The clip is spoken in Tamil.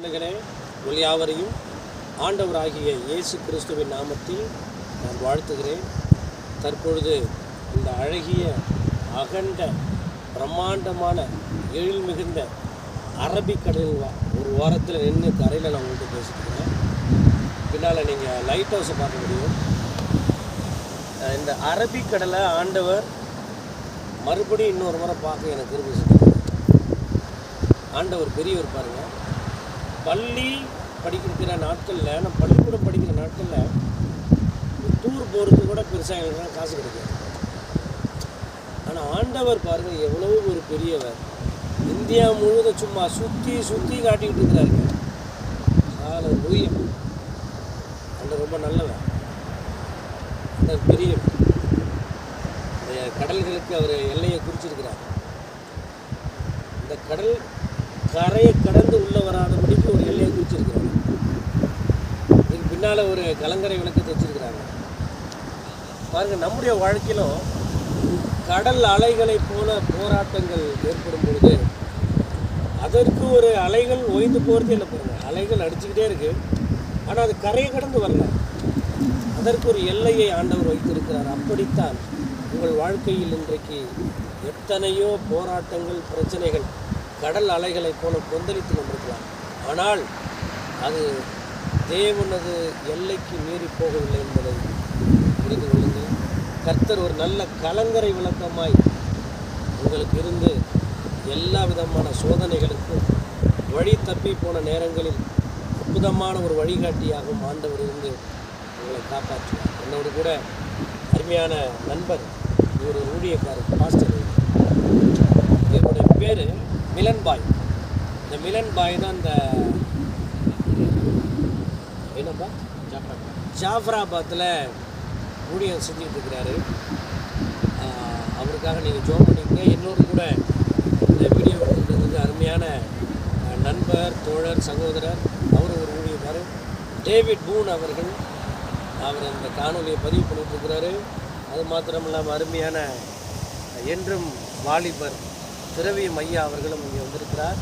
பிள்ளைகளே, உங்கள் யாவரையும் ஆண்டவராகிய இயேசு கிறிஸ்துவின் நாமத்தில் நான் வாழ்த்துகிறேன். தற்பொழுது இந்த அழகிய அகண்ட பிரம்மாண்டமான எழில் மிகுந்த அரபிக்கடலில் ஒரு வாரத்தில் நின்று கரையில் நான் உங்கள்கிட்ட பேசிக்கிறேன். பின்னால் நீங்கள் லைட் ஹவுஸை பார்க்க முடியும். இந்த அரபிக்கடலை ஆண்டவர் மறுபடியும் இன்னொரு முறை பார்க்க எனக்கு கிருபை செஞ்சார். ஆண்டவர் பெரியவர் பாருங்கள். பள்ளி படிக்கிற நாட்களில், நம்ம பள்ளிக்கூடம் படிக்கிற நாட்களில் டூர் போகிறதுக்கு கூட பெருசாக எங்களுக்கு காசு கிடைக்காது. ஆனால் ஆண்டவர் பாருங்கள் எவ்வளவு ஒரு பெரியவர். இந்தியா முழுவதும் சும்மா சுற்றி சுற்றி காட்டிக்கிட்டு இருக்கிறாருங்க. கால ஊயம் அந்த ரொம்ப நல்லவர், அந்த பெரியவர். இந்த கடல்களுக்கு அவர் எல்லையை குறிச்சிருக்கிறார். இந்த கடல் கரையை கடந்து உள்ள வராதபடிக்கு ஒரு எல்லையை குறிச்சிருக்கிறாங்க. இதுக்கு பின்னால் ஒரு கலங்கரை விளக்கத்தை வச்சிருக்கிறாங்க பாருங்கள். நம்முடைய வாழ்க்கையிலும் கடல் அலைகளை போல போராட்டங்கள் ஏற்படும் பொழுது அதற்கு ஒரு அலைகள் ஓய்ந்து போகிறதே இல்லை பாருங்கள். அலைகள் அடிச்சுக்கிட்டே இருக்குது, ஆனால் அது கரையை கடந்து வரல. அதற்கு ஒரு எல்லையை ஆண்டவர் வைத்திருக்கிறார். அப்படித்தான் உங்கள் வாழ்க்கையில் இன்றைக்கு எத்தனையோ போராட்டங்கள், பிரச்சனைகள் கடல் அலைகளை போல கொந்தளித்து கொண்டிருக்கலாம். ஆனால் அது தேவனது எல்லைக்கு மீறி போகவில்லை என்பதை புரிந்து கொள்ளுங்கள். கர்த்தர் ஒரு நல்ல கலங்கரை விளக்கமாய் உங்களுக்கு இருந்து எல்லா விதமான சோதனைகளுக்கும் வழி தப்பி போன நேரங்களில் அற்புதமான ஒரு வழிகாட்டியாகவும் ஆண்டவர் இருந்து உங்களை காப்பாற்றுவார். என்னோடு கூட அருமையான நண்பர், இவர் ஒரு ஊழியக்காரர், பாஸ்டர். இவருடைய பேர் மிலன் பாய். இந்த மிலன் பாய் தான் இந்த என்னப்பா ஜாஃபராபாத்தில் ஊழியம் செஞ்சுட்டு இருக்கிறாரு. அவருக்காக நீங்கள் ஜோம் பண்ணிக்கங்க. இன்னொரு கூட இந்த வீடியோ எடுத்துக்கிறதுக்கு அருமையான நண்பர், தோழர், சகோதரர், அவர் ஒரு ஊழியக்காரர் டேவிட் பூன் அவர்கள். அவர் அந்த காணொலியை பதிவு பண்ணிட்டு இருக்கிறாரு. அது மாத்திரம் இல்லாமல் அருமையான என்றும் வாலிபர் திரவியம் ஐயா அவர்களும் இங்கே வந்திருக்கிறார்.